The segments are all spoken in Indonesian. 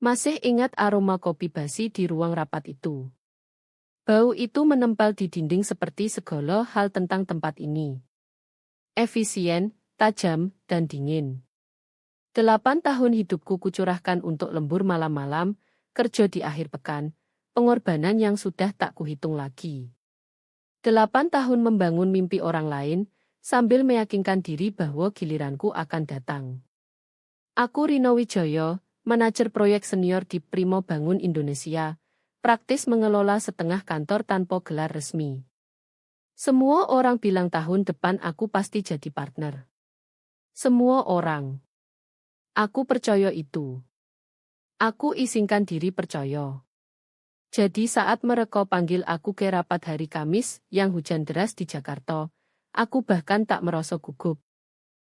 Masih ingat aroma kopi basi di ruang rapat itu. Bau itu menempel di dinding seperti segala hal tentang tempat ini. Efisien, tajam, dan dingin. 8 tahun hidupku kucurahkan untuk lembur malam-malam, kerja di akhir pekan, pengorbanan yang sudah tak kuhitung lagi. 8 tahun membangun mimpi orang lain, sambil meyakinkan diri bahwa giliranku akan datang. Aku Rino Wijaya, manajer proyek senior di Primo Bangun Indonesia, praktis mengelola setengah kantor tanpa gelar resmi. Semua orang bilang tahun depan aku pasti jadi partner. Semua orang. Aku percaya itu. Aku izinkan diri percaya. Jadi saat mereka panggil aku ke rapat hari Kamis yang hujan deras di Jakarta, aku bahkan tak merasa gugup.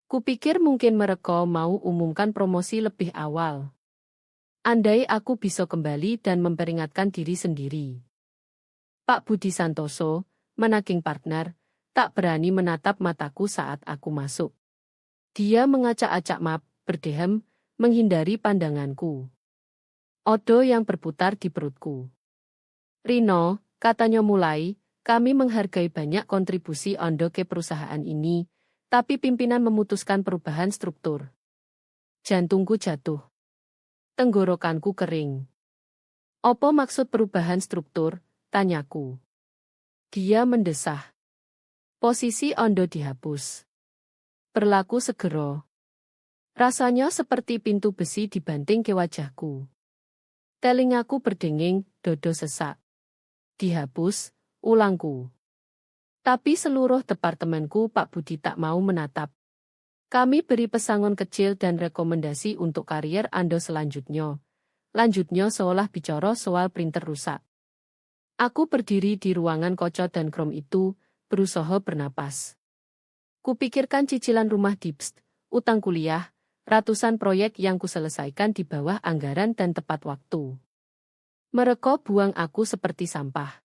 Kupikir mungkin mereka mau umumkan promosi lebih awal. Andai aku bisa kembali dan memperingatkan diri sendiri. Pak Budi Santoso, managing partner, tak berani menatap mataku saat aku masuk. Dia mengacak-acak map, berdehem, menghindari pandanganku. Odo yang berputar di perutku. Rino, katanya mulai, kami menghargai banyak kontribusi Anda ke perusahaan ini, tapi pimpinan memutuskan perubahan struktur. Jantungku jatuh. Tenggorokanku kering. Apa maksud perubahan struktur? Tanyaku. Dia mendesah. Posisi Anda dihapus. Berlaku segera. Rasanya seperti pintu besi dibanting ke wajahku. Telingaku berdenging, dodo sesak. Dihapus, ulangku. Tapi seluruh departemenku Pak Budi tak mau menatap. Kami beri pesangon kecil dan rekomendasi untuk karier Anda selanjutnya. Lanjutnya seolah bicara soal printer rusak. Aku berdiri di ruangan kocok dan krom itu, berusaha bernapas. Kupikirkan cicilan rumah di Pst, utang kuliah, ratusan proyek yang kuselesaikan di bawah anggaran dan tepat waktu. Mereka buang aku seperti sampah.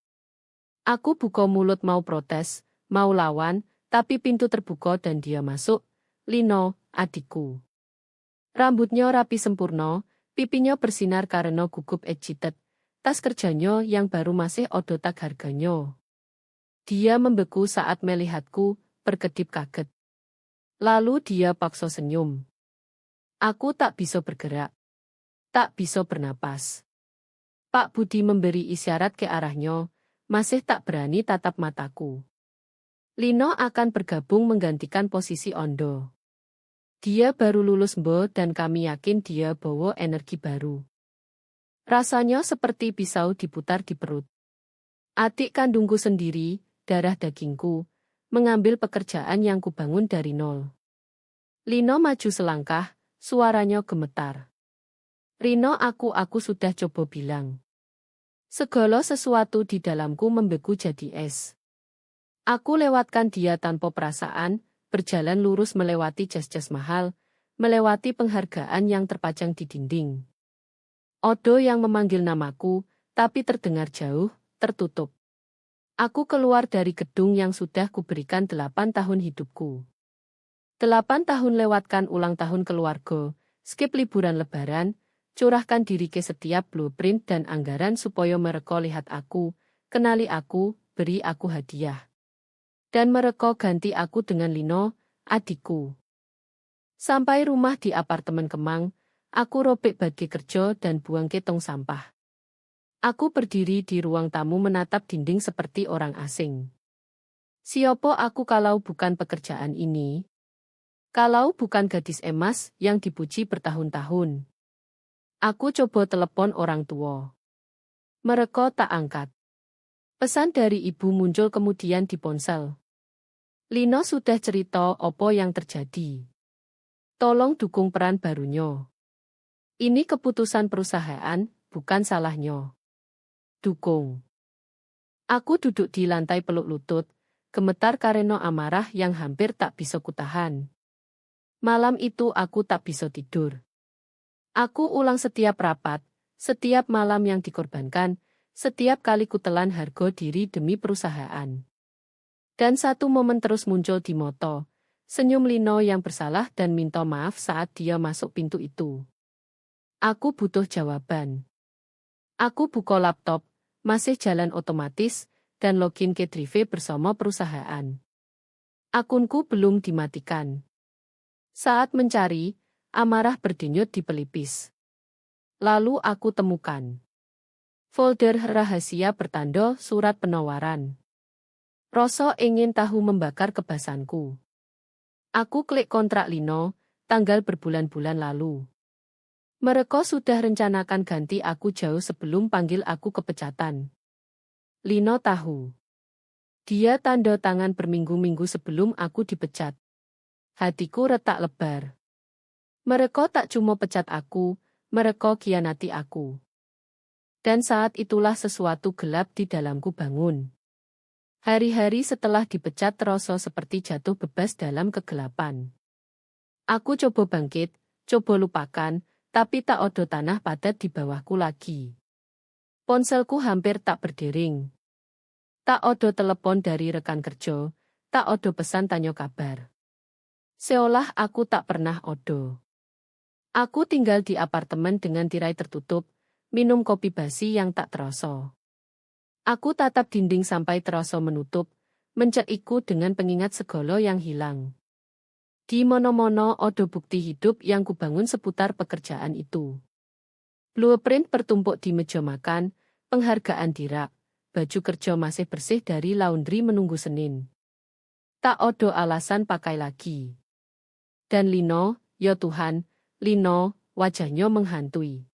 Aku buka mulut mau protes, mau lawan, tapi pintu terbuka dan dia masuk. Lino, adikku. Rambutnya rapi sempurna, pipinya bersinar karena gugup ejitet. Tas kerjanya yang baru masih odo tak harganya. Dia membeku saat melihatku, berkedip kaget. Lalu dia paksa senyum. Aku tak bisa bergerak. Tak bisa bernapas. Pak Budi memberi isyarat ke arahnya, masih tak berani tatap mataku. Lino akan bergabung menggantikan posisi Ondo. Dia baru lulus Mbo dan kami yakin dia bawa energi baru. Rasanya seperti pisau diputar di perut. Adik kandungku sendiri, darah dagingku, mengambil pekerjaan yang kubangun dari nol. Lino maju selangkah, suaranya gemetar. Rino, aku sudah coba bilang. Segala sesuatu di dalamku membeku jadi es. Aku lewatkan dia tanpa perasaan, berjalan lurus melewati jas-jas mahal, melewati penghargaan yang terpajang di dinding. Odo yang memanggil namaku, tapi terdengar jauh, tertutup. Aku keluar dari gedung yang sudah kuberikan 8 tahun hidupku. 8 tahun lewatkan ulang tahun keluarga, skip liburan lebaran, curahkan diri ke setiap blueprint dan anggaran supaya mereka lihat aku, kenali aku, beri aku hadiah. Dan mereka ganti aku dengan Lino, adikku. Sampai rumah di apartemen Kemang, aku robek bagi kerja dan buang ke tong sampah. Aku berdiri di ruang tamu menatap dinding seperti orang asing. Siapa aku kalau bukan pekerjaan ini? Kalau bukan gadis emas yang dipuji bertahun-tahun? Aku coba telepon orang tua. Mereka tak angkat. Pesan dari ibu muncul kemudian di ponsel. Lino sudah cerita apa yang terjadi. Tolong dukung peran barunya. Ini keputusan perusahaan, bukan salahnya. Dukung. Aku duduk di lantai peluk lutut, gemetar karena amarah yang hampir tak bisa kutahan. Malam itu aku tak bisa tidur. Aku ulang setiap rapat, setiap malam yang dikorbankan, setiap kali kutelan harga diri demi perusahaan. Dan satu momen terus muncul di moto, senyum Lino yang bersalah dan minta maaf saat dia masuk pintu itu. Aku butuh jawaban. Aku buka laptop, masih jalan otomatis, dan login ke Drive bersama perusahaan. Akunku belum dimatikan. Saat mencari, amarah berdenyut di pelipis. Lalu aku temukan folder rahasia bertanda surat penawaran. Rasa ingin tahu membakar kebasanku. Aku klik kontrak Lino, tanggal berbulan-bulan lalu. Mereka sudah rencanakan ganti aku jauh sebelum panggil aku kepecatan. Lino tahu. Dia tanda tangan berminggu-minggu sebelum aku dipecat. Hatiku retak lebar. Mereka tak cuma pecat aku, mereka khianati aku. Dan saat itulah sesuatu gelap di dalamku bangun. Hari-hari setelah dipecat terasa seperti jatuh bebas dalam kegelapan. Aku coba bangkit, coba lupakan, tapi tak ada tanah padat di bawahku lagi. Ponselku hampir tak berdering. Tak ada telepon dari rekan kerja, tak ada pesan tanya kabar. Seolah aku tak pernah ada. Aku tinggal di apartemen dengan tirai tertutup, minum kopi basi yang tak terasa. Aku tatap dinding sampai terasa menutup, mencekikku dengan pengingat segala yang hilang. Di mono-mono ada bukti hidup yang kubangun seputar pekerjaan itu. Blueprint bertumpuk di meja makan, penghargaan di rak, baju kerja masih bersih dari laundry menunggu Senin. Tak ada alasan pakai lagi. Dan Lino, ya Tuhan, Lino, wajahnya menghantui.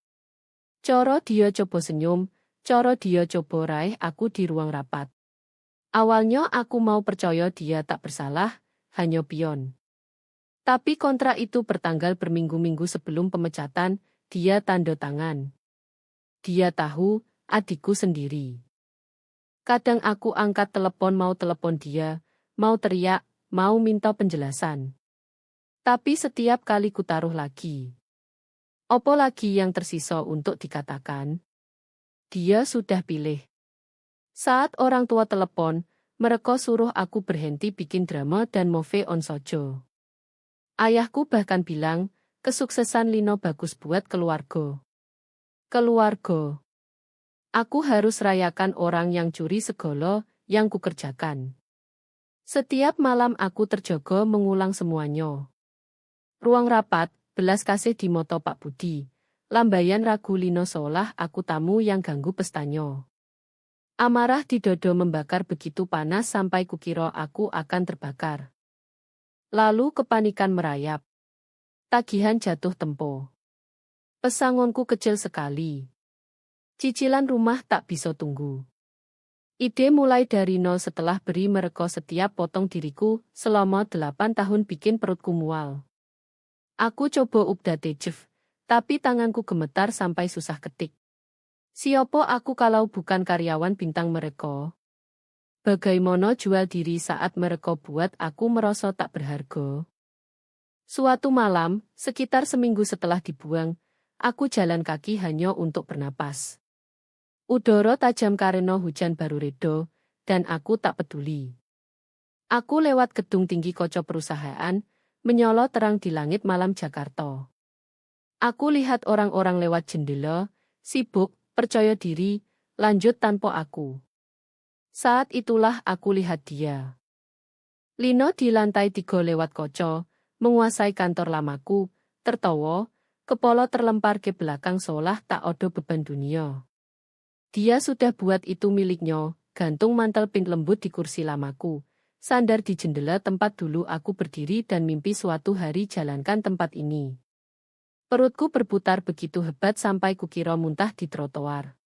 Coro dia coba senyum, coro dia coba raih aku di ruang rapat. Awalnya aku mau percaya dia tak bersalah, hanya pion. Tapi kontrak itu bertanggal berminggu-minggu sebelum pemecatan, dia tanda tangan. Dia tahu, adikku sendiri. Kadang aku angkat telepon dia, mau teriak, mau minta penjelasan. Tapi setiap kali kutaruh lagi. Opo lagi yang tersisa untuk dikatakan? Dia sudah pilih. Saat orang tua telepon, mereka suruh aku berhenti bikin drama dan move on saja. Ayahku bahkan bilang, kesuksesan Lino bagus buat keluarga. Keluarga. Aku harus rayakan orang yang curi segala yang kukerjakan. Setiap malam aku terjaga mengulang semuanya. Ruang rapat, belas kasih di moto Pak Budi. Lambaian ragu Lino seolah aku tamu yang ganggu pestanya. Amarah di dada membakar begitu panas sampai kukira aku akan terbakar. Lalu kepanikan merayap. Tagihan jatuh tempo. Pesangonku kecil sekali. Cicilan rumah tak bisa tunggu. Ide mulai dari nol setelah beri mereka setiap potong diriku selama 8 tahun bikin perutku mual. Aku coba update Jeff, tapi tanganku gemetar sampai susah ketik. Siapa aku kalau bukan karyawan bintang mereka? Bagaimana jual diri saat mereka buat aku merasa tak berharga? Suatu malam, sekitar seminggu setelah dibuang, aku jalan kaki hanya untuk bernapas. Udara tajam karena hujan baru reda, dan aku tak peduli. Aku lewat gedung tinggi kaca perusahaan, menyala terang di langit malam Jakarta. Aku lihat orang-orang lewat jendela, sibuk, percaya diri, lanjut tanpa aku. Saat itulah aku lihat dia. Lino di lantai 3 lewat kaca, menguasai kantor lamaku, tertawa, kepala terlempar ke belakang seolah tak ada beban dunia. Dia sudah buat itu miliknya, gantung mantel pink lembut di kursi lamaku, sandar di jendela tempat dulu aku berdiri dan mimpi suatu hari jalankan tempat ini. Perutku berputar begitu hebat sampai kukira muntah di trotoar.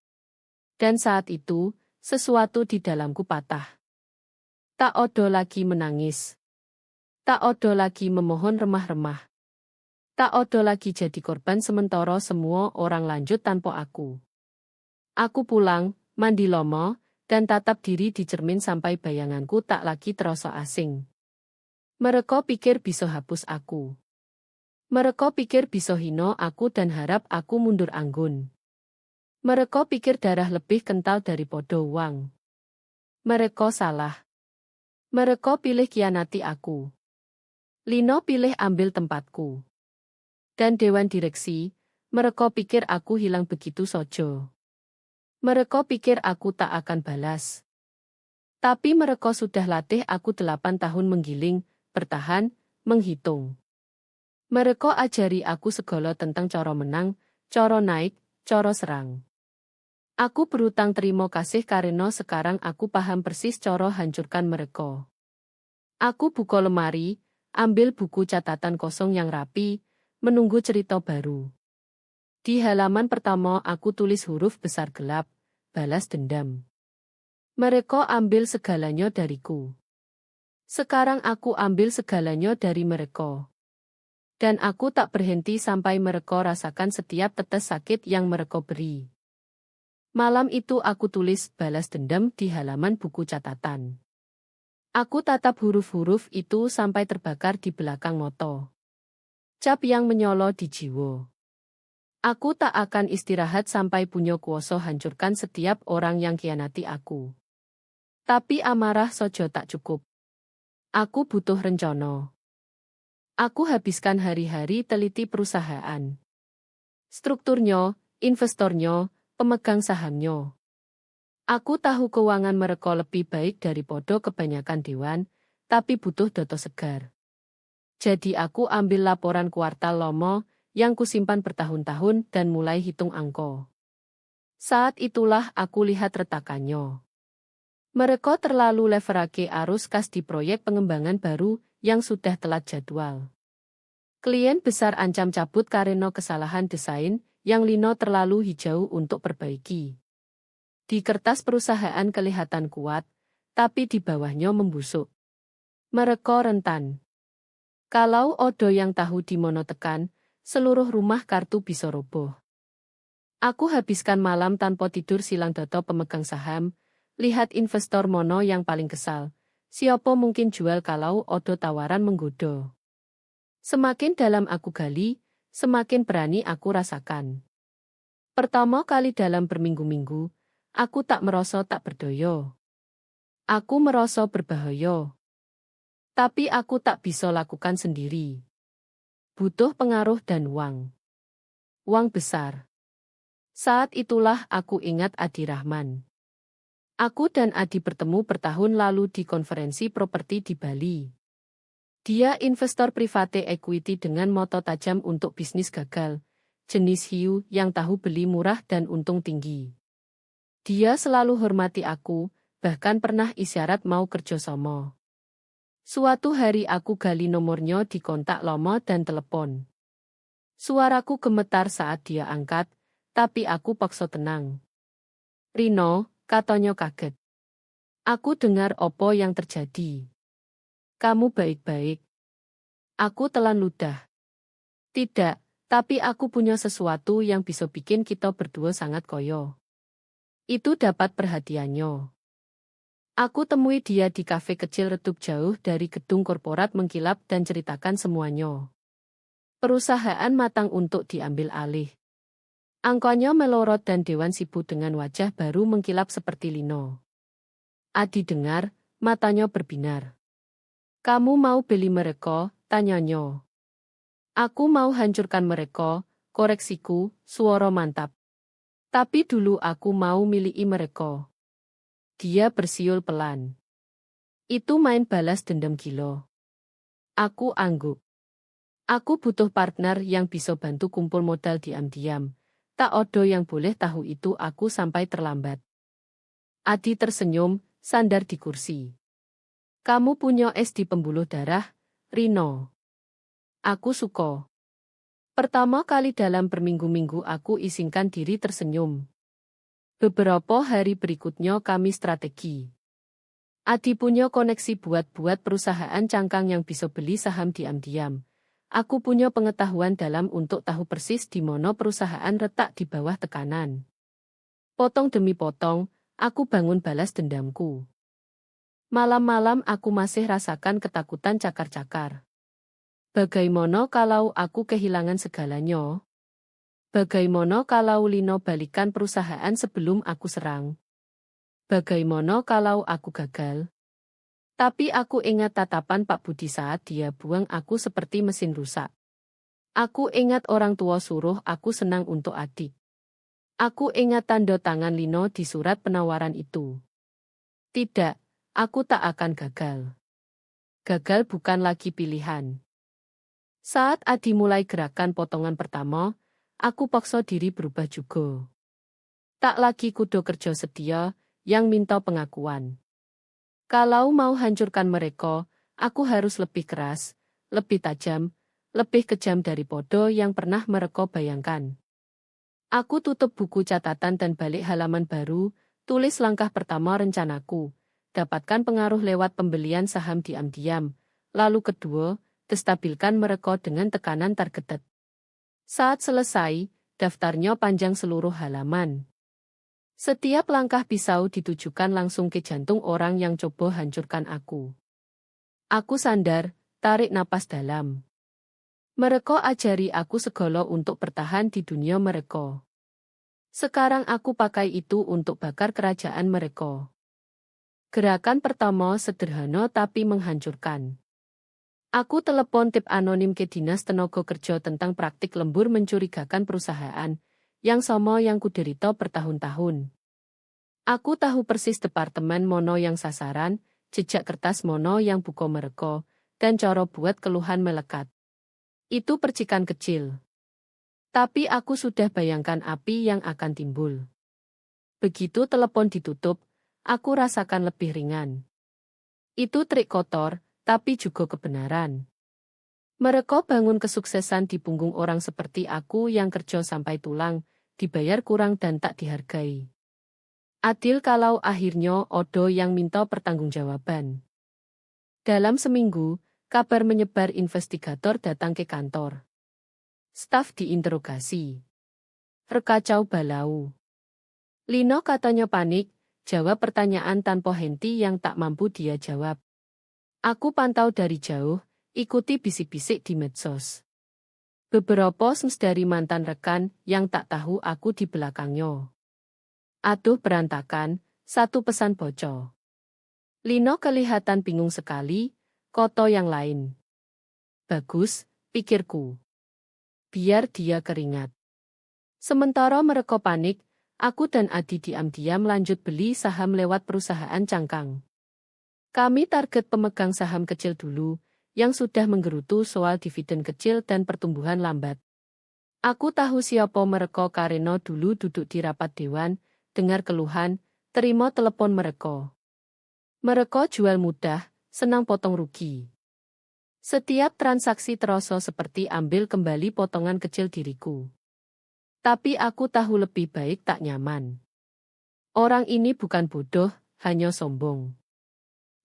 Dan saat itu, sesuatu di dalamku patah. Tak ada lagi menangis. Tak ada lagi memohon remah-remah. Tak ada lagi jadi korban sementara semua orang lanjut tanpa aku. Aku pulang, mandi lomo, dan tatap diri di cermin sampai bayanganku tak lagi terasa asing. Mereka pikir bisa hapus aku. Mereka pikir bisa hina aku dan harap aku mundur anggun. Mereka pikir darah lebih kental daripada uang. Mereka salah. Mereka pilih khianati aku. Lino pilih ambil tempatku. Dan dewan direksi, Mereka pikir aku hilang begitu saja. Mereka pikir aku tak akan balas. Tapi mereka sudah latih aku 8 tahun menggiling, bertahan, menghitung. Mereka ajari aku segala tentang cara menang, cara naik, cara serang. Aku berutang terima kasih karena sekarang aku paham persis cara hancurkan mereka. Aku buka lemari, ambil buku catatan kosong yang rapi, menunggu cerita baru. Di halaman pertama aku tulis huruf besar gelap, balas dendam. Mereka ambil segalanya dariku. Sekarang aku ambil segalanya dari mereka. Dan aku tak berhenti sampai mereka rasakan setiap tetes sakit yang mereka beri. Malam itu aku tulis balas dendam di halaman buku catatan. Aku tatap huruf-huruf itu sampai terbakar di belakang mata. Cap yang menyolo di jiwa. Aku tak akan istirahat sampai punya kuasa hancurkan setiap orang yang khianati aku. Tapi amarah sojo tak cukup. Aku butuh rencana. Aku habiskan hari-hari teliti perusahaan. Strukturnya, investornya, pemegang sahamnya. Aku tahu keuangan mereka lebih baik daripada kebanyakan dewan, tapi butuh data segar. Jadi aku ambil laporan kuartal lama yang kusimpan bertahun-tahun dan mulai hitung angka. Saat itulah aku lihat retakannya. Mereka terlalu leverage arus kas di proyek pengembangan baru yang sudah telat jadwal. Klien besar ancam cabut karena kesalahan desain yang lino terlalu hijau untuk perbaiki. Di kertas perusahaan kelihatan kuat, tapi di bawahnya membusuk. Mereka rentan. Kalau odo yang tahu di mono tekan, seluruh rumah kartu bisa roboh. Aku habiskan malam tanpa tidur silang data pemegang saham, lihat investor mono yang paling kesal. Siapa mungkin jual kalau odo tawaran menggoda. Semakin dalam aku gali, semakin berani aku rasakan. Pertama kali dalam berminggu-minggu, aku tak merasa tak berdaya. Aku merasa berbahaya. Tapi aku tak bisa lakukan sendiri. Butuh pengaruh dan uang. Uang besar. Saat itulah aku ingat Adi Rahman. Aku dan Adi bertemu bertahun lalu di konferensi properti di Bali. Dia investor private equity dengan moto tajam untuk bisnis gagal, jenis hiu yang tahu beli murah dan untung tinggi. Dia selalu hormati aku, bahkan pernah isyarat mau kerjasama. Suatu hari aku gali nomornya di kontak lama dan telepon. Suaraku gemetar saat dia angkat, tapi aku paksa tenang. Rino, katanya kaget. Aku dengar apa yang terjadi. Kamu baik-baik. Aku telan ludah. Tidak, tapi aku punya sesuatu yang bisa bikin kita berdua sangat koyo. Itu dapat perhatiannya. Aku temui dia di kafe kecil redup jauh dari gedung korporat mengkilap dan ceritakan semuanya. Perusahaan matang untuk diambil alih. Angkanya melorot dan Dewan sibuk dengan wajah baru mengkilap seperti lino. Adi dengar, matanya berbinar. Kamu mau beli mereka? Tanyanya. Aku mau hancurkan mereka, koreksiku, suara mantap. Tapi dulu aku mau miliki mereka. Dia bersiul pelan. Itu main balas dendam gila. Aku angguk. Aku butuh partner yang bisa bantu kumpul modal diam-diam. Tak ada yang boleh tahu itu aku sampai terlambat. Adi tersenyum, sandar di kursi. Kamu punya es di pembuluh darah, Rino. Aku suka. Pertama kali dalam berminggu-minggu aku izinkan diri tersenyum. Beberapa hari berikutnya kami strategi. Adi punya koneksi buat perusahaan cangkang yang bisa beli saham diam-diam. Aku punya pengetahuan dalam untuk tahu persis di mana perusahaan retak di bawah tekanan. Potong demi potong, aku bangun balas dendamku. Malam-malam aku masih rasakan ketakutan cakar-cakar. Bagaimana kalau aku kehilangan segalanya? Bagaimana kalau Lino balikan perusahaan sebelum aku serang? Bagaimana kalau aku gagal? Tapi aku ingat tatapan Pak Budi saat dia buang aku seperti mesin rusak. Aku ingat orang tua suruh aku senang untuk adik. Aku ingat tanda tangan Lino di surat penawaran itu. Tidak, aku tak akan gagal. Gagal bukan lagi pilihan. Saat Adi mulai gerakan potongan pertama, aku paksa diri berubah juga. Tak lagi kudo kerja setia, yang minta pengakuan. Kalau mau hancurkan mereka, aku harus lebih keras, lebih tajam, lebih kejam dari podo yang pernah mereka bayangkan. Aku tutup buku catatan dan balik halaman baru, tulis langkah pertama rencanaku, dapatkan pengaruh lewat pembelian saham diam-diam, lalu kedua, destabilkan mereka dengan tekanan targeted. Saat selesai, daftarnya panjang seluruh halaman. Setiap langkah pisau ditujukan langsung ke jantung orang yang coba hancurkan aku. Aku sandar, tarik napas dalam. Mereka ajari aku segala untuk bertahan di dunia mereka. Sekarang aku pakai itu untuk bakar kerajaan mereka. Gerakan pertama sederhana tapi menghancurkan. Aku telepon tip anonim ke Dinas Tenaga Kerja tentang praktik lembur mencurigakan perusahaan, yang sama yang kuderita bertahun-tahun. Aku tahu persis departemen mono yang sasaran, jejak kertas mono yang buka mereka, dan cara buat keluhan melekat. Itu percikan kecil. Tapi aku sudah bayangkan api yang akan timbul. Begitu telepon ditutup, aku rasakan lebih ringan. Itu trik kotor, tapi juga kebenaran. Mereka bangun kesuksesan di punggung orang seperti aku yang kerja sampai tulang, dibayar kurang dan tak dihargai. Adil kalau akhirnya Odo yang minta pertanggungjawaban. Dalam seminggu, kabar menyebar investigator datang ke kantor. Staf diinterogasi. Rekacau balau. Lino katanya panik, jawab pertanyaan tanpa henti yang tak mampu dia jawab. Aku pantau dari jauh, ikuti bisik-bisik di medsos. Beberapa sms dari mantan rekan yang tak tahu aku di belakangnya. Aduh berantakan, satu pesan bocor. Lino kelihatan bingung sekali, koto yang lain. Bagus, pikirku. Biar dia keringat. Sementara mereka panik, aku dan Adi diam-diam lanjut beli saham lewat perusahaan cangkang. Kami target pemegang saham kecil dulu, yang sudah menggerutu soal dividen kecil dan pertumbuhan lambat. Aku tahu siapa mereka karena dulu duduk di rapat dewan, dengar keluhan, terima telepon mereka. Mereka jual mudah, senang potong rugi. Setiap transaksi terasa seperti ambil kembali potongan kecil diriku. Tapi aku tahu lebih baik tak nyaman. Orang ini bukan bodoh, hanya sombong.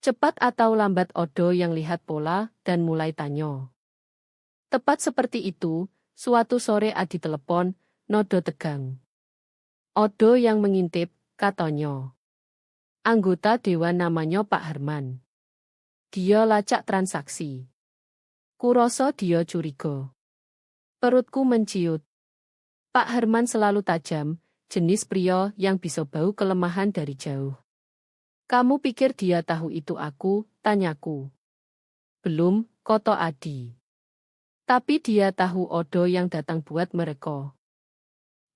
Cepat atau lambat Odo yang lihat pola dan mulai tanya. Tepat seperti itu, suatu sore Adi telepon, nodo tegang. Odo yang mengintip, katanya. Anggota dewan namanya Pak Herman. Dia lacak transaksi. Kuroso dia curiga. Perutku menciut. Pak Herman selalu tajam, jenis pria yang bisa bau kelemahan dari jauh. Kamu pikir dia tahu itu aku, tanyaku. Belum, koto Adi. Tapi dia tahu Odo yang datang buat mereka.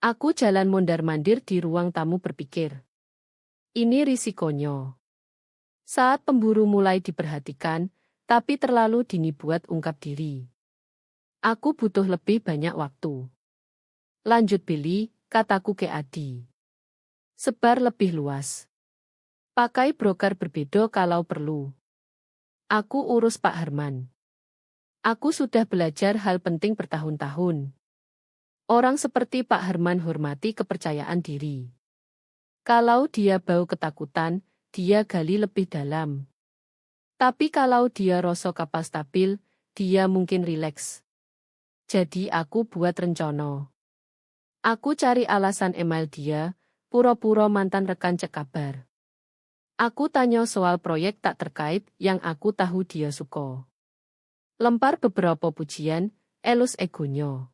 Aku jalan mondar-mandir di ruang tamu berpikir. Ini risikonya. Saat pemburu mulai diperhatikan, tapi terlalu dini buat ungkap diri. Aku butuh lebih banyak waktu. Lanjut Billy, kataku ke Adi. Sebar lebih luas. Pakai broker berbeda kalau perlu. Aku urus Pak Herman. Aku sudah belajar hal penting bertahun-tahun. Orang seperti Pak Herman hormati kepercayaan diri. Kalau dia bau ketakutan, dia gali lebih dalam. Tapi kalau dia rasa kapal stabil, dia mungkin rileks. Jadi aku buat rencana. Aku cari alasan email dia, pura-pura mantan rekan cek kabar. Aku tanya soal proyek tak terkait yang aku tahu dia suka. Lempar beberapa pujian, elus egonya.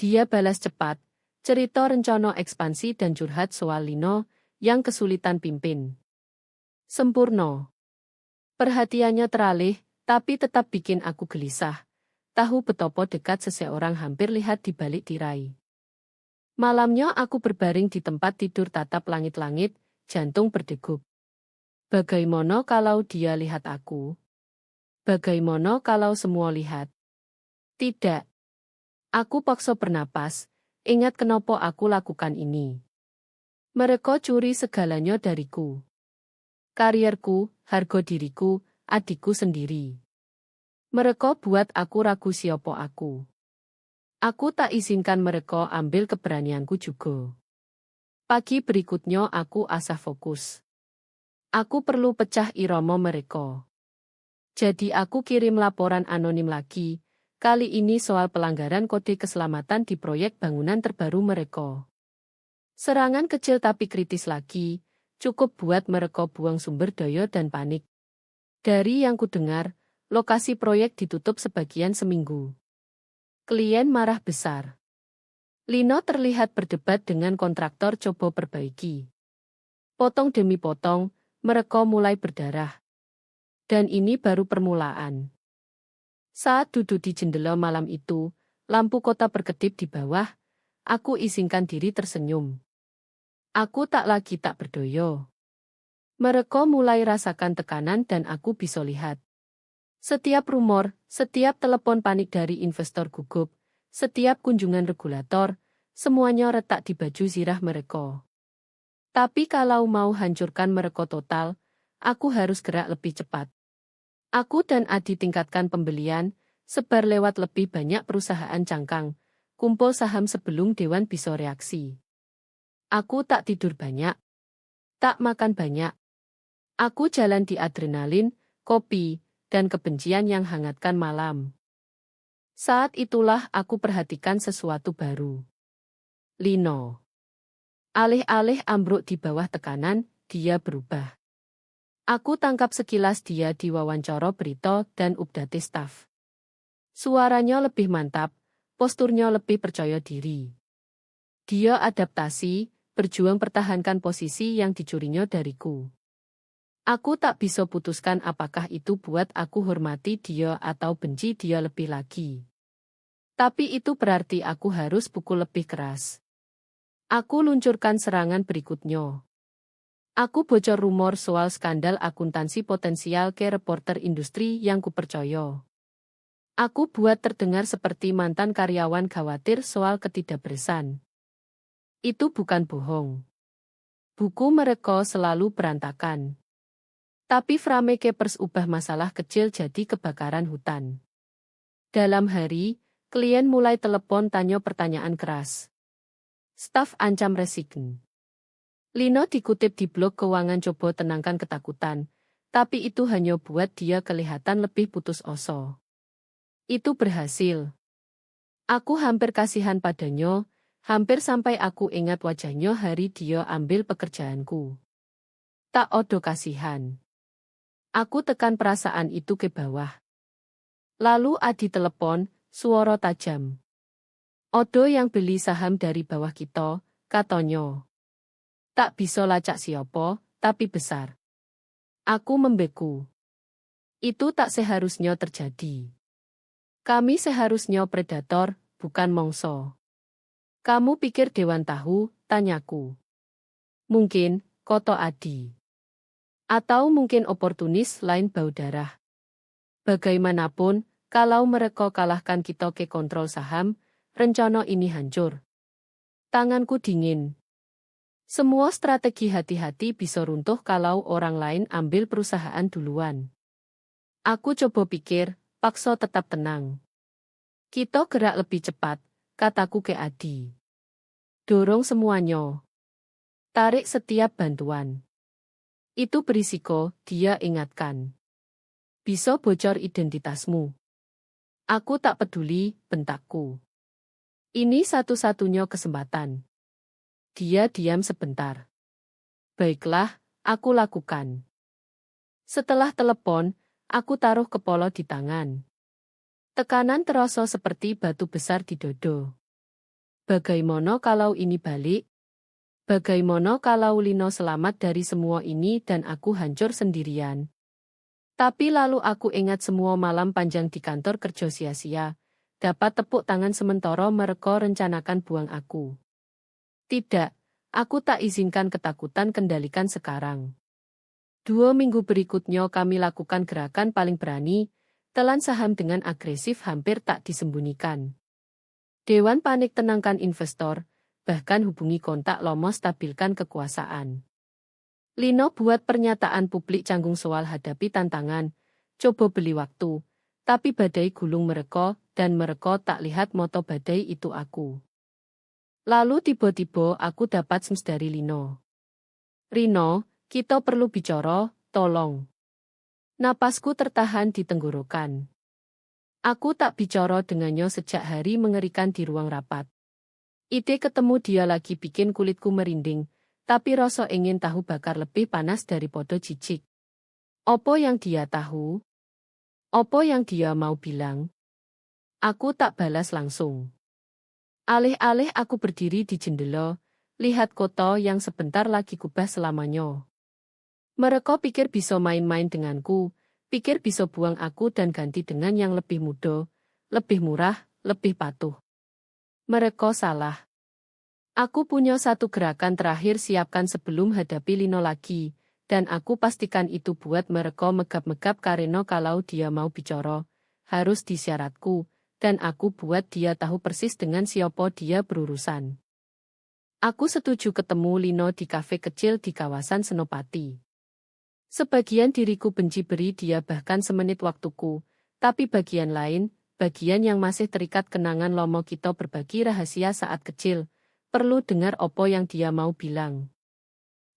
Dia balas cepat, cerita rencana ekspansi dan curhat soal Lino yang kesulitan pimpin. Sempurna. Perhatiannya teralih, tapi tetap bikin aku gelisah. tahu betapa dekat seseorang hampir lihat di balik tirai. Malamnya aku berbaring di tempat tidur tatap langit-langit, jantung berdegup. Bagaimana kalau dia lihat aku? Bagaimana kalau semua lihat? Tidak. Aku paksa bernapas, ingat kenapa aku lakukan ini. Mereka curi segalanya dariku. Karierku, harga diriku, adikku sendiri. Mereka buat aku ragu siapa aku. Aku tak izinkan mereka ambil keberanianku juga. Pagi berikutnya aku asah fokus. Aku perlu pecah irama mereka. Jadi aku kirim laporan anonim lagi, kali ini soal pelanggaran kode keselamatan di proyek bangunan terbaru mereka. Serangan kecil tapi kritis lagi, cukup buat mereka buang sumber daya dan panik. Dari yang kudengar, lokasi proyek ditutup sebagian seminggu. Klien marah besar. Lino terlihat berdebat dengan kontraktor coba perbaiki. Potong demi potong, mereka mulai berdarah. Dan ini baru permulaan. Saat duduk di jendela malam itu, lampu kota berkedip di bawah, aku izinkan diri tersenyum. Aku tak lagi tak berdaya. Mereka mulai rasakan tekanan dan aku bisa lihat. Setiap rumor, setiap telepon panik dari investor gugup, setiap kunjungan regulator, semuanya retak di baju zirah mereka. Tapi kalau mau hancurkan mereka total, aku harus gerak lebih cepat. Aku dan Adi tingkatkan pembelian, sebar lewat lebih banyak perusahaan cangkang, kumpul saham sebelum dewan bisa reaksi. Aku tak tidur banyak. Tak makan banyak. Aku jalan di adrenalin, kopi, dan kebencian yang hangatkan malam. Saat itulah aku perhatikan sesuatu baru. Lino. Alih-alih ambruk di bawah tekanan, dia berubah. Aku tangkap sekilas dia di wawancara berita dan update staf. Suaranya lebih mantap, posturnya lebih percaya diri. Dia adaptasi, berjuang pertahankan posisi yang dicurinya dariku. Aku tak bisa putuskan apakah itu buat aku hormati dia atau benci dia lebih lagi. Tapi itu berarti aku harus pukul lebih keras. Aku luncurkan serangan berikutnya. Aku bocor rumor soal skandal akuntansi potensial ke reporter industri yang kupercaya. Aku buat terdengar seperti mantan karyawan khawatir soal ketidakberesan. Itu bukan bohong. Buku mereka selalu berantakan. Tapi frame Kepers ubah masalah kecil jadi kebakaran hutan. Dalam hari, klien mulai telepon tanya pertanyaan keras. Staf ancam resign. Lino dikutip di blog keuangan coba tenangkan ketakutan, tapi itu hanya buat dia kelihatan lebih putus asa. Itu berhasil. Aku hampir kasihan padanya, hampir sampai aku ingat wajahnya hari dia ambil pekerjaanku. Tak odo kasihan. Aku tekan perasaan itu ke bawah. Lalu Adi telepon, suara tajam. Odo yang beli saham dari bawah kita, katanya. Tak bisa lacak siapa, tapi besar. Aku membeku. Itu tak seharusnya terjadi. Kami seharusnya predator, bukan mongso. Kamu pikir Dewan tahu, tanyaku. Mungkin, koto Adi. Atau mungkin oportunis lain bau darah. Bagaimanapun, kalau mereka kalahkan kita ke kontrol saham, rencana ini hancur. Tanganku dingin. Semua strategi hati-hati bisa runtuh kalau orang lain ambil perusahaan duluan. Aku coba pikir, paksa tetap tenang. Kita gerak lebih cepat, kataku ke Adi. Dorong semuanya. Tarik setiap bantuan. Itu berisiko, dia ingatkan. Bisa bocor identitasmu. Aku tak peduli, bentakku. Ini satu-satunya kesempatan. Dia diam sebentar. Baiklah, aku lakukan. Setelah telepon, aku taruh kepala di tangan. Tekanan terasa seperti batu besar di dada. Bagaimana kalau ini balik? Bagaimana kalau Lino selamat dari semua ini dan aku hancur sendirian? Tapi lalu aku ingat semua malam panjang di kantor kerja sia-sia, dapat tepuk tangan sementara mereka rencanakan buang aku. Tidak, aku tak izinkan ketakutan kendalikan sekarang. 2 minggu berikutnya kami lakukan gerakan paling berani, telan saham dengan agresif hampir tak disembunyikan. Dewan panik tenangkan investor, bahkan hubungi kontak Lomo stabilkan kekuasaan. Lino buat pernyataan publik canggung soal hadapi tantangan, coba beli waktu, tapi badai gulung mereka dan mereka tak lihat moto badai itu aku. Lalu tiba-tiba aku dapat SMS dari Lino. Rino, kita perlu bicara, tolong. Napasku tertahan di tenggorokan. Aku tak bicara dengannya sejak hari mengerikan di ruang rapat. Ide ketemu dia lagi bikin kulitku merinding, tapi rasa ingin tahu bakar lebih panas daripada jijik. Apa yang dia tahu? Apa yang dia mau bilang? Aku tak balas langsung. Alih-alih aku berdiri di jendela, lihat kota yang sebentar lagi kubah selamanya. Mereka pikir bisa main-main denganku, pikir bisa buang aku dan ganti dengan yang lebih muda, lebih murah, lebih patuh. Mereka salah. Aku punya satu gerakan terakhir siapkan sebelum hadapi Lino lagi, dan aku pastikan itu buat mereka megap-megap karena kalau dia mau bicara, harus di syaratku, dan aku buat dia tahu persis dengan siapa dia berurusan. Aku setuju ketemu Lino di kafe kecil di kawasan Senopati. Sebagian diriku benci beri dia bahkan semenit waktuku, tapi bagian lain, bagian yang masih terikat kenangan Lomo kita berbagi rahasia saat kecil, perlu dengar apa yang dia mau bilang.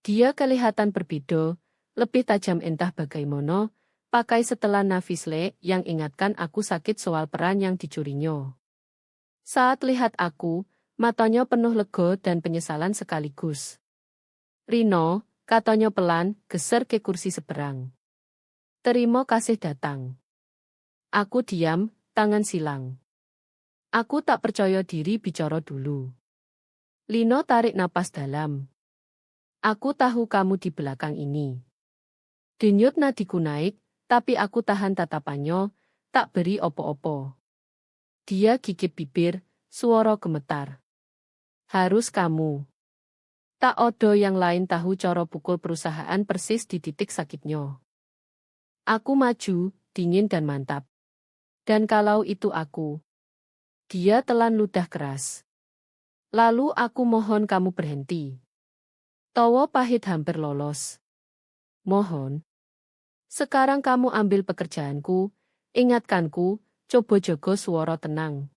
Dia kelihatan berbeda, lebih tajam entah bagaimana, pakai setelan Navisle yang ingatkan aku sakit soal peran yang dicurinya. Saat lihat aku, matanya penuh lega dan penyesalan sekaligus. Rino, katanya pelan, geser ke kursi seberang. Terima kasih datang. Aku diam, tangan silang. Aku tak percaya diri bicara dulu. Lino tarik napas dalam. Aku tahu kamu di belakang ini. Denyut nadiku naik, tapi aku tahan tatapannya, tak beri opo-opo. Dia gigit bibir, suara gemetar. Harus kamu. Tak ada yang lain tahu cara pukul perusahaan persis di titik sakitnya. Aku maju, dingin dan mantap. Dan kalau itu aku. Dia telan ludah keras. Lalu aku mohon kamu berhenti. Tawa pahit hampir lolos. Mohon. Sekarang kamu ambil pekerjaanku, ingatkanku, coba jaga suara tenang.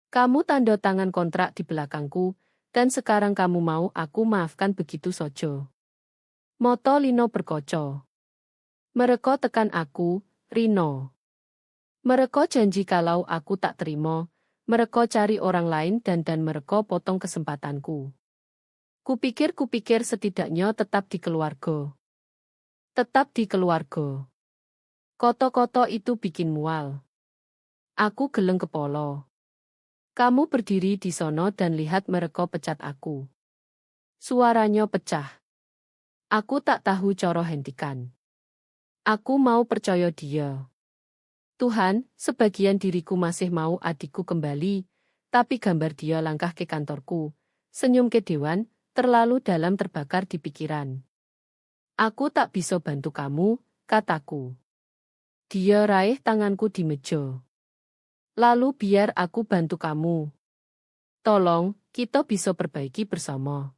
Kamu tanda tangan kontrak di belakangku, dan sekarang kamu mau aku maafkan begitu saja. Moto Lino berkoco. Mereka tekan aku, Rino. Mereka janji kalau aku tak terima, mereka cari orang lain dan mereka potong kesempatanku. Kupikir setidaknya tetap di keluarga. Tetap di keluarga. Koto-koto itu bikin mual. Aku geleng kepala. Kamu berdiri di sono dan lihat mereka pecat aku. Suaranya pecah. Aku tak tahu cara hentikan. Aku mau percaya dia. Tuhan, sebagian diriku masih mau adikku kembali, tapi gambar dia langkah ke kantorku, senyum ke dewan, terlalu dalam terbakar di pikiran. Aku tak bisa bantu kamu, kataku. Dia raih tanganku di meja. Lalu biar aku bantu kamu. Tolong, kita bisa perbaiki bersama.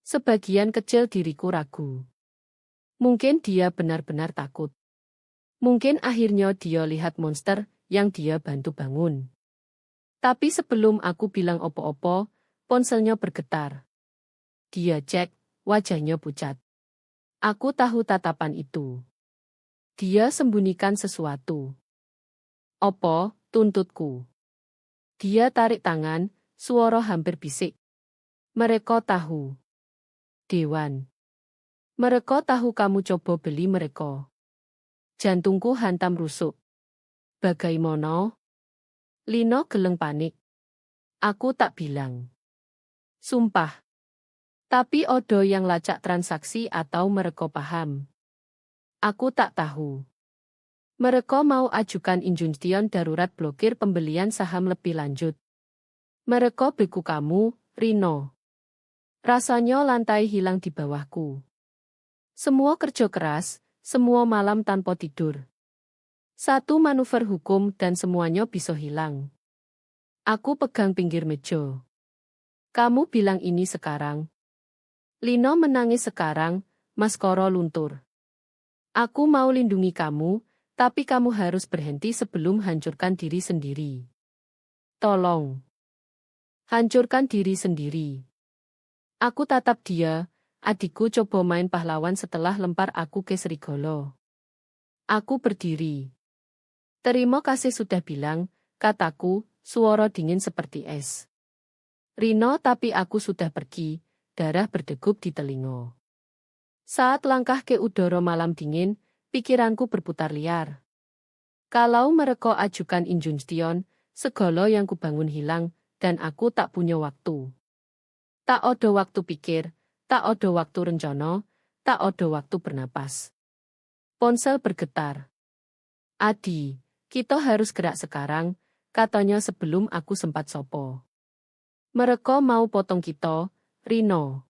Sebagian kecil diriku ragu. Mungkin dia benar-benar takut. Mungkin akhirnya dia lihat monster yang dia bantu bangun. Tapi sebelum aku bilang opo-opo, ponselnya bergetar. Dia cek, wajahnya pucat. Aku tahu tatapan itu. Dia sembunyikan sesuatu. Opo, tuntutku. Dia tarik tangan, suara hampir bisik. Mereka tahu. Dewan. Mereka tahu kamu coba beli mereka. Jantungku hantam rusuk. Bagaimana? Lino geleng panik. Aku tak bilang. Sumpah. Tapi odo yang lacak transaksi atau mereka paham. Aku tak tahu. Mereka mau ajukan injunction darurat blokir pembelian saham lebih lanjut. Mereka beku kamu, Rino. Rasanya lantai hilang di bawahku. Semua kerja keras, semua malam tanpa tidur. Satu manuver hukum dan semuanya bisa hilang. Aku pegang pinggir meja. Kamu bilang ini sekarang. Lino menangis sekarang, maskara luntur. Aku mau lindungi kamu, tapi kamu harus berhenti sebelum hancurkan diri sendiri. Tolong. Hancurkan diri sendiri. Aku tatap dia, adikku coba main pahlawan setelah lempar aku ke serigala. Aku berdiri. Terima kasih sudah bilang, kataku, suara dingin seperti es. Rino, tapi aku sudah pergi, darah berdegup di telinga. Saat langkah ke udara malam dingin, pikiranku berputar liar. Kalau mereka ajukan injunction, segala yang kubangun hilang, dan aku tak punya waktu. Tak ada waktu pikir, tak ada waktu rencana, tak ada waktu bernapas. Ponsel bergetar. Adi, kita harus gerak sekarang, katanya sebelum aku sempat sopo. Mereka mau potong kita, Rino.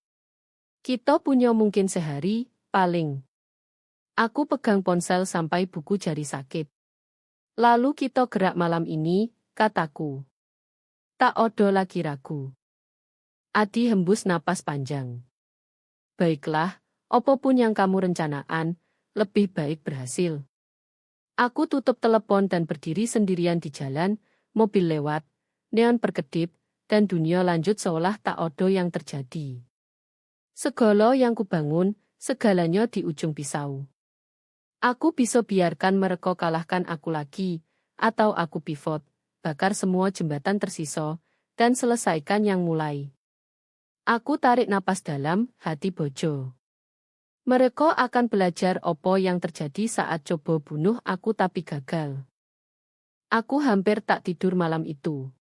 Kita punya mungkin sehari, paling. Aku pegang ponsel sampai buku jari sakit. Lalu kita gerak malam ini, kataku. Tak ada lagi ragu. Adi hembus napas panjang. Baiklah, apapun yang kamu rencanaan, lebih baik berhasil. Aku tutup telepon dan berdiri sendirian di jalan, mobil lewat, neon berkedip, dan dunia lanjut seolah tak ada yang terjadi. Segala yang kubangun, segalanya di ujung pisau. Aku bisa biarkan mereka kalahkan aku lagi, atau aku pivot, bakar semua jembatan tersisa, dan selesaikan yang mulai. Aku tarik napas dalam, hati bojo. Mereka akan belajar apa yang terjadi saat coba bunuh aku tapi gagal. Aku hampir tak tidur malam itu.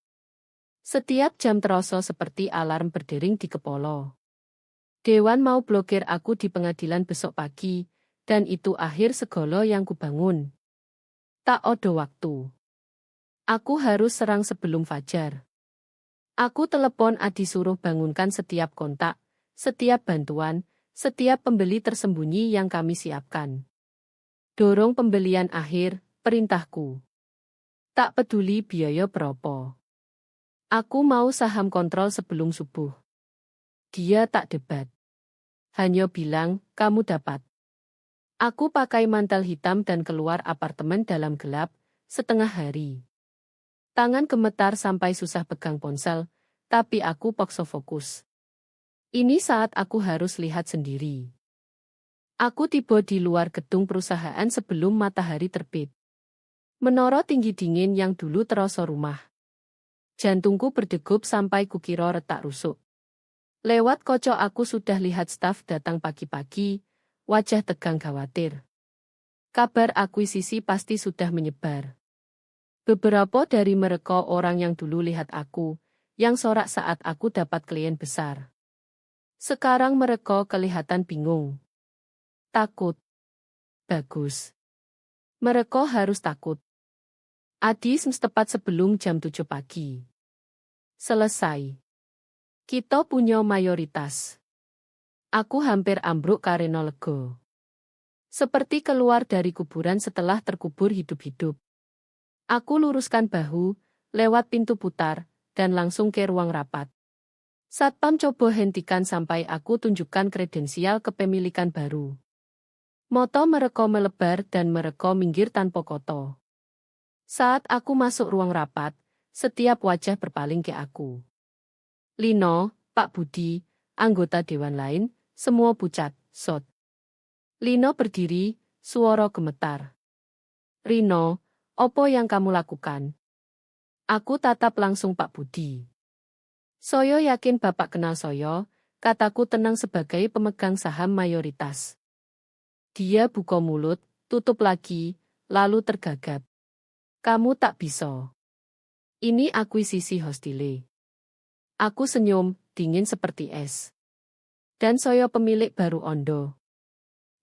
Setiap jam terasa seperti alarm berdering di kepala. Dewan mau blokir aku di pengadilan besok pagi, dan itu akhir segala yang kubangun. Tak ada waktu. Aku harus serang sebelum fajar. Aku telepon Adi suruh bangunkan setiap kontak, setiap bantuan, setiap pembeli tersembunyi yang kami siapkan. Dorong pembelian akhir, perintahku. Tak peduli biaya berapa. Aku mau saham kontrol sebelum subuh. Dia tak debat. Hanya bilang, kamu dapat. Aku pakai mantel hitam dan keluar apartemen dalam gelap, setengah hari. Tangan gemetar sampai susah pegang ponsel, tapi aku paksa fokus. Ini saat aku harus lihat sendiri. Aku tiba di luar gedung perusahaan sebelum matahari terbit. Menara tinggi dingin yang dulu terasa rumah. Jantungku berdegup sampai kukira retak rusuk. Lewat kaca aku sudah lihat staf datang pagi-pagi, wajah tegang khawatir. Kabar akuisisi pasti sudah menyebar. Beberapa dari mereka orang yang dulu lihat aku, yang sorak saat aku dapat klien besar. Sekarang mereka kelihatan bingung. Takut. Bagus. Mereka harus takut. Adi tepat sebelum jam 7 pagi. Selesai. Kita punya mayoritas. Aku hampir ambruk karena lega. Seperti keluar dari kuburan setelah terkubur hidup-hidup. Aku luruskan bahu, lewat pintu putar, dan langsung ke ruang rapat. Satpam coba hentikan sampai aku tunjukkan kredensial kepemilikan baru. Moto mereka melebar dan mereka minggir tanpa koto. Saat aku masuk ruang rapat, setiap wajah berpaling ke aku. Lino, Pak Budi, anggota dewan lain, semua pucat, sot. Lino berdiri, suara gemetar. Rino, apa yang kamu lakukan? Aku tatap langsung Pak Budi. Soyo yakin Bapak kenal Soyo, kataku tenang sebagai pemegang saham mayoritas. Dia buka mulut, tutup lagi, lalu tergagap. Kamu tak bisa. Ini akuisisi hostile. Aku senyum, dingin seperti es. Dan Soyo pemilik baru Ondo.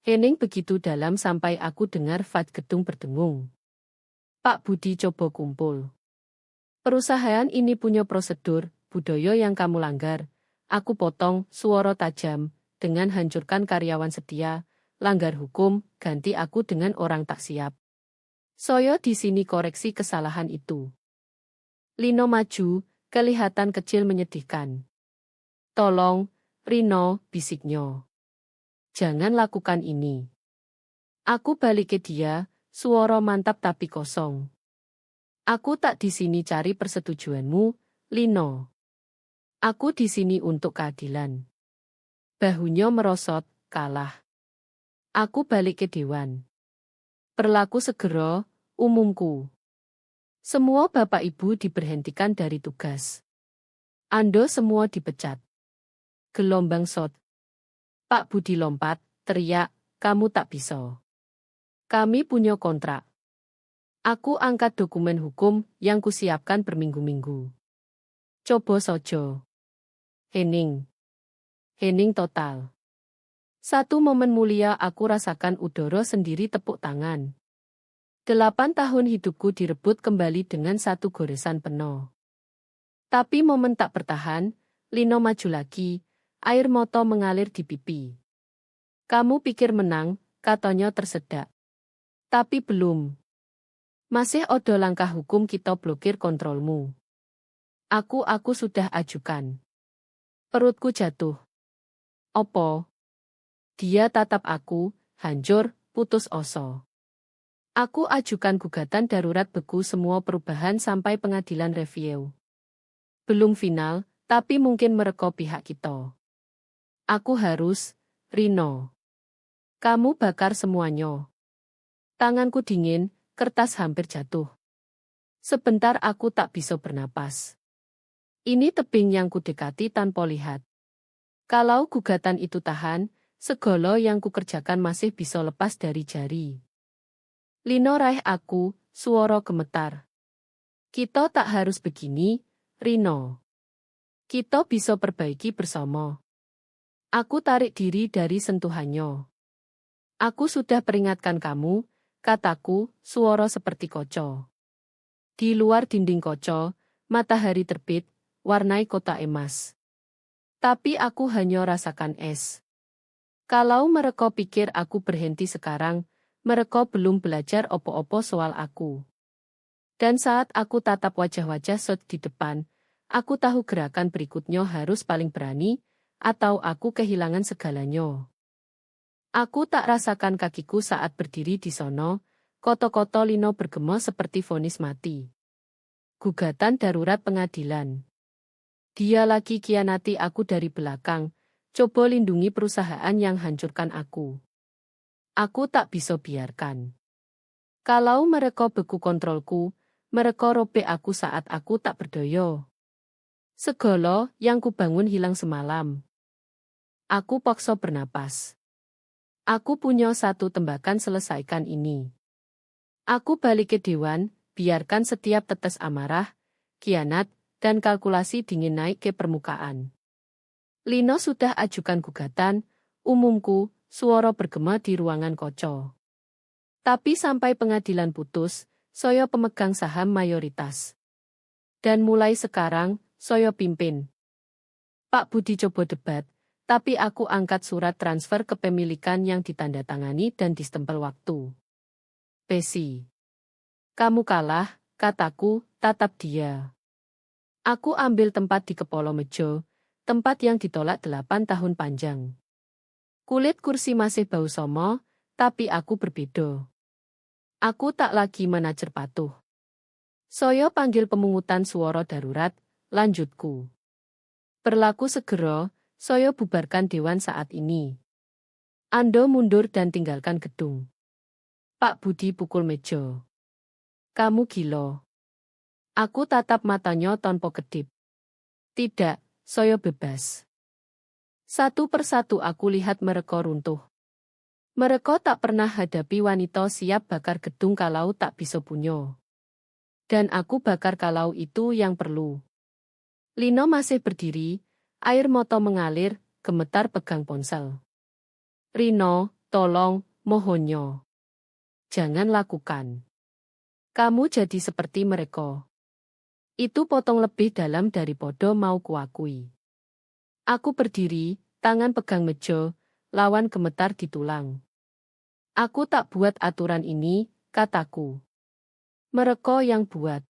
Hening begitu dalam sampai aku dengar fat gedung berdengung. Pak Budi coba kumpul. Perusahaan ini punya prosedur, budaya yang kamu langgar. Aku potong, suara tajam, dengan hancurkan karyawan setia, langgar hukum, ganti aku dengan orang tak siap. Soyo di sini koreksi kesalahan itu. Lino maju, kelihatan kecil menyedihkan. Tolong, Rino, bisiknya. Jangan lakukan ini. Aku balik ke dia, suara mantap tapi kosong. Aku tak di sini cari persetujuanmu, Lino. Aku di sini untuk keadilan. Bahunya merosot, kalah. Aku balik ke dewan. Berlaku segera, umumku. Semua bapak ibu diberhentikan dari tugas. Ando semua dipecat. Gelombang shot. Pak Budi lompat, teriak, kamu tak bisa. Kami punya kontrak. Aku angkat dokumen hukum yang kusiapkan berminggu-minggu. Coba sojo. Hening. Hening total. Satu momen mulia aku rasakan udara sendiri tepuk tangan. 8 tahun hidupku direbut kembali dengan satu goresan penuh. Tapi momen tak bertahan, Lino maju lagi, air mata mengalir di pipi. Kamu pikir menang, katanya tersedak. Tapi belum. Masih ada langkah hukum kita blokir kontrolmu. Aku sudah ajukan. Perutku jatuh. Opo? Dia tatap aku, hancur, putus asa. Aku ajukan gugatan darurat beku semua perubahan sampai pengadilan review. Belum final, tapi mungkin mereka pihak kita. Aku harus, Rino. Kamu bakar semuanya. Tanganku dingin, kertas hampir jatuh. Sebentar aku tak bisa bernapas. Ini tebing yang kudekati tanpa lihat. Kalau gugatan itu tahan, segala yang kukerjakan masih bisa lepas dari jari. Lino raih aku, suara gemetar. Kita tak harus begini, Rino. Kita bisa perbaiki bersama. Aku tarik diri dari sentuhannya. Aku sudah peringatkan kamu, kataku, suara seperti kaca. Di luar dinding kaca, matahari terbit, warnai kota emas. Tapi aku hanya rasakan es. Kalau mereka pikir aku berhenti sekarang, mereka belum belajar opo-opo soal aku. Dan saat aku tatap wajah-wajah shot di depan, aku tahu gerakan berikutnya harus paling berani, atau aku kehilangan segalanya. Aku tak rasakan kakiku saat berdiri di sono, koto-koto Lino bergema seperti vonis mati. Gugatan darurat pengadilan. Dia lagi kianati aku dari belakang, coba lindungi perusahaan yang hancurkan aku. Aku tak bisa biarkan. Kalau mereka beku kontrolku, mereka robek aku saat aku tak berdaya. Segala yang kubangun hilang semalam. Aku paksa bernapas. Aku punya satu tembakan selesaikan ini. Aku balik ke dewan, biarkan setiap tetes amarah, khianat, dan kalkulasi dingin naik ke permukaan. Lino sudah ajukan gugatan, umumku, suara bergema di ruangan kaca. Tapi sampai pengadilan putus, saya pemegang saham mayoritas. Dan mulai sekarang, saya pimpin. Pak Budi coba debat, tapi aku angkat surat transfer kepemilikan yang ditandatangani dan distempel waktu. Pesi. Kamu kalah, kataku, tatap dia. Aku ambil tempat di kepala meja, tempat yang ditolak 8 tahun panjang. Kulit kursi masih bau somo, tapi aku berbeda. Aku tak lagi manajer patuh. Saya panggil pemungutan suara darurat, lanjutku. Berlaku segera, saya bubarkan dewan saat ini. Ando mundur dan tinggalkan gedung. Pak Budi pukul meja. Kamu gila. Aku tatap matanya tanpa kedip. Tidak, saya bebas. Satu persatu aku lihat mereka runtuh. Mereka tak pernah hadapi wanita siap bakar gedung kalau tak bisa punya. Dan aku bakar kalau itu yang perlu. Lino masih berdiri, air mata mengalir, gemetar pegang ponsel. Rino, Tolong, mohonnya. Jangan lakukan. Kamu jadi seperti mereka. Itu potong lebih dalam daripada mau kuakui. Aku berdiri, tangan pegang meja, lawan gemetar di tulang. Aku tak buat aturan ini, kataku. Mereka yang buat.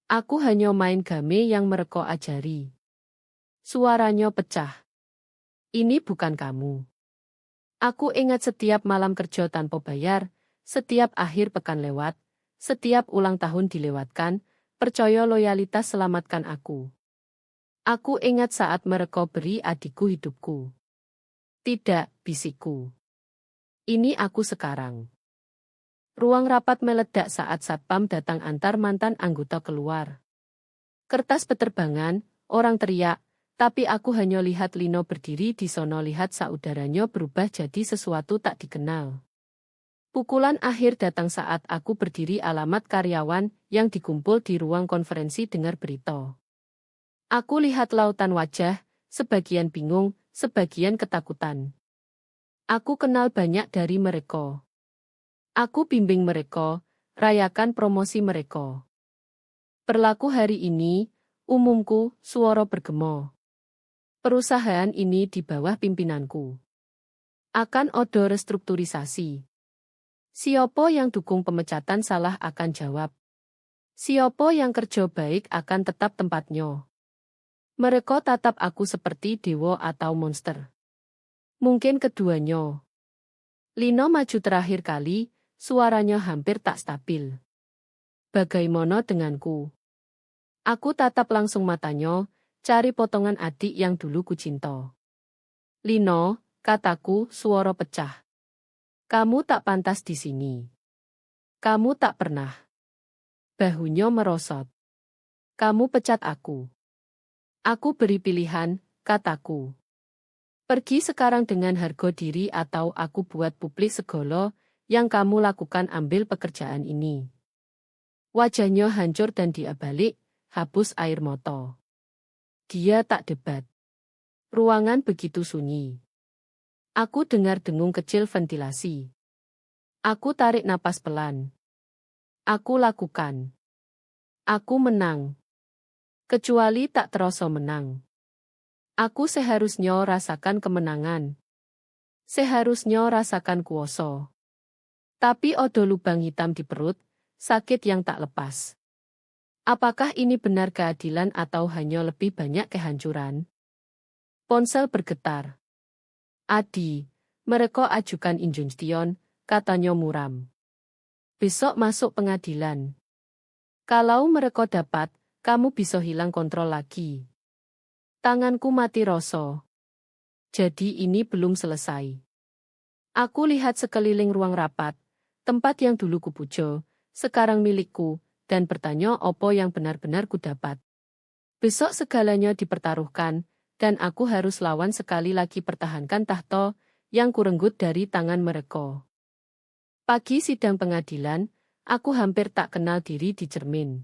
Aku hanya main game yang mereka ajari. Suaranya pecah. Ini bukan kamu. Aku ingat setiap malam kerja tanpa bayar, setiap akhir pekan lewat, setiap ulang tahun dilewatkan, percaya loyalitas selamatkan aku. Aku ingat saat mereka beri adikku hidupku. Tidak, bisikku. Ini aku sekarang. Ruang rapat meledak saat satpam datang antar mantan anggota keluar. Kertas peterbangan, orang teriak, tapi aku hanya lihat Lino berdiri di sono lihat saudaranya berubah jadi sesuatu tak dikenal. Pukulan akhir datang saat aku berdiri alamat karyawan yang dikumpul di ruang konferensi dengar berita. Aku lihat lautan wajah, sebagian bingung, sebagian ketakutan. Aku kenal banyak dari mereka. Aku bimbing mereka, rayakan promosi mereka. Berlaku hari ini, umumku, suara bergema. Perusahaan ini di bawah pimpinanku. Akan ada restrukturisasi. Siapa yang dukung pemecatan salah akan jawab. Siapa yang kerja baik akan tetap tempatnya. Mereka tatap aku seperti dewa atau monster. Mungkin keduanya. Lino maju terakhir kali, suaranya hampir tak stabil. Bagaimana denganku? Aku tatap langsung matanya, cari potongan adik yang dulu kucinta. Lino, kataku, suara pecah. Kamu tak pantas di sini. Kamu tak pernah. Bahunya merosot. Kamu pecat aku. Aku beri pilihan, kataku. Pergi sekarang dengan harga diri atau aku buat publik segala yang kamu lakukan ambil pekerjaan ini. Wajahnya hancur dan dia balik, hapus air mata. Dia tak debat. Ruangan begitu sunyi. Aku dengar dengung kecil ventilasi. Aku tarik napas pelan. Aku lakukan. Aku menang. Kecuali tak terasa menang. Aku seharusnya rasakan kemenangan. Seharusnya rasakan kuoso. Tapi ada lubang hitam di perut, sakit yang tak lepas. Apakah ini benar keadilan atau hanya lebih banyak kehancuran? Ponsel bergetar. Adi, mereka ajukan injunction, katanya muram. Besok masuk pengadilan. Kalau mereka dapat, kamu bisa hilang kontrol lagi. Tanganku mati rasa. Jadi ini belum selesai. Aku lihat sekeliling ruang rapat, tempat yang dulu kupuja, sekarang milikku, dan bertanya apa yang benar-benar ku dapat. Besok segalanya dipertaruhkan, dan aku harus lawan sekali lagi pertahankan tahta yang kurenggut dari tangan mereka. Pagi sidang pengadilan, aku hampir tak kenal diri di cermin.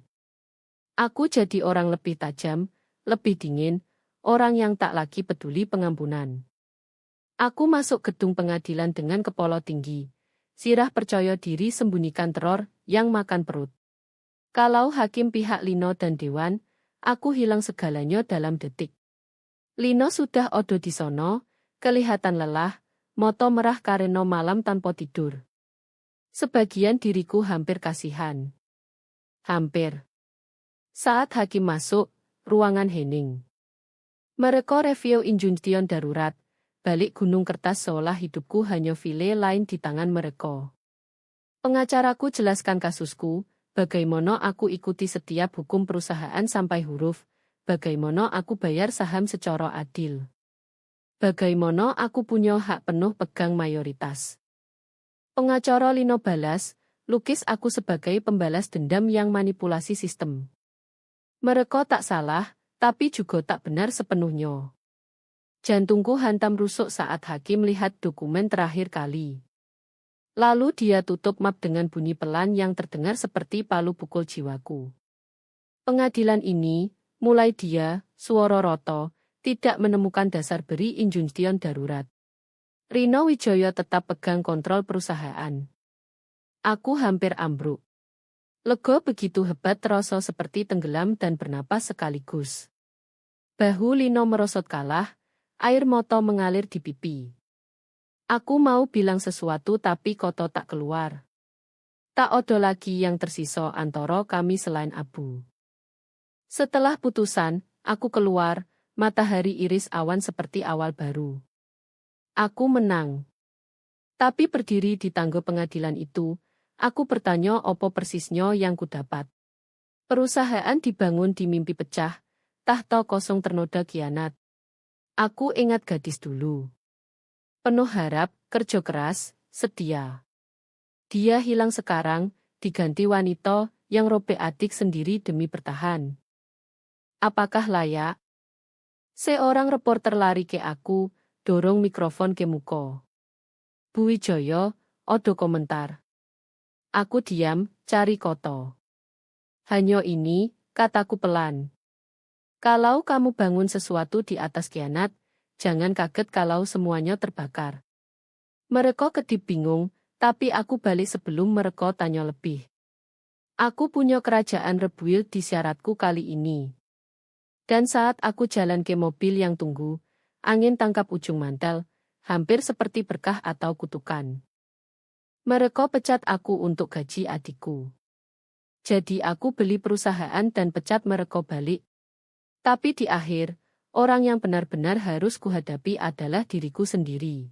Aku jadi orang lebih tajam, lebih dingin, orang yang tak lagi peduli pengampunan. Aku masuk gedung pengadilan dengan kepala tinggi, sirah percaya diri sembunyikan teror yang makan perut. Kalau hakim pihak Lino dan Dewan, aku hilang segalanya dalam detik. Lino sudah ada di sono, kelihatan lelah, mata merah karena malam tanpa tidur. Sebagian diriku hampir kasihan. Hampir. Saat hakim masuk, ruangan hening. Mereka review injunction darurat, balik gunung kertas seolah hidupku hanya file lain di tangan mereka. Pengacaraku jelaskan kasusku, bagaimana aku ikuti setiap hukum perusahaan sampai huruf, bagaimana aku bayar saham secara adil. Bagaimana aku punya hak penuh pegang mayoritas. Pengacara Lino balas, lukis aku sebagai pembalas dendam yang manipulasi sistem. Mereka tak salah, tapi juga tak benar sepenuhnya. Jantungku hantam rusuk saat hakim lihat dokumen terakhir kali. Lalu dia tutup map dengan bunyi pelan yang terdengar seperti palu pukul jiwaku. Pengadilan ini, mulai dia, suara roto, tidak menemukan dasar beri injunction darurat. Rino Wijaya tetap pegang kontrol perusahaan. Aku hampir ambruk. Lego begitu hebat terasa seperti tenggelam dan bernapas sekaligus. Bahu Lino merosot kalah, air mata mengalir di pipi. Aku mau bilang sesuatu tapi koto tak keluar. Tak ada lagi yang tersisa antara kami selain abu. Setelah putusan, aku keluar, matahari iris awan seperti awal baru. Aku menang. Tapi berdiri di tangga pengadilan itu, aku bertanya apa persisnya yang kudapat. Perusahaan dibangun di mimpi pecah, tahta kosong ternoda kianat. Aku ingat gadis dulu. Penuh harap, kerja keras, setia. Dia hilang sekarang, diganti wanita yang robek adik sendiri demi bertahan. Apakah layak? Seorang reporter lari ke aku, dorong mikrofon ke muka. Bu Wijaya, odo komentar. Aku diam, cari koto. Hanya ini, kataku pelan. Kalau kamu bangun sesuatu di atas kianat, jangan kaget kalau semuanya terbakar. Mereka kedip bingung, tapi aku balik sebelum mereka tanya lebih. Aku punya kerajaan Rebuil di syaratku kali ini. Dan saat aku jalan ke mobil yang tunggu, angin tangkap ujung mantel, hampir seperti berkah atau kutukan. Mereka pecat aku untuk gaji adikku. Jadi aku beli perusahaan dan pecat mereka balik. Tapi di akhir, orang yang benar-benar harus kuhadapi adalah diriku sendiri.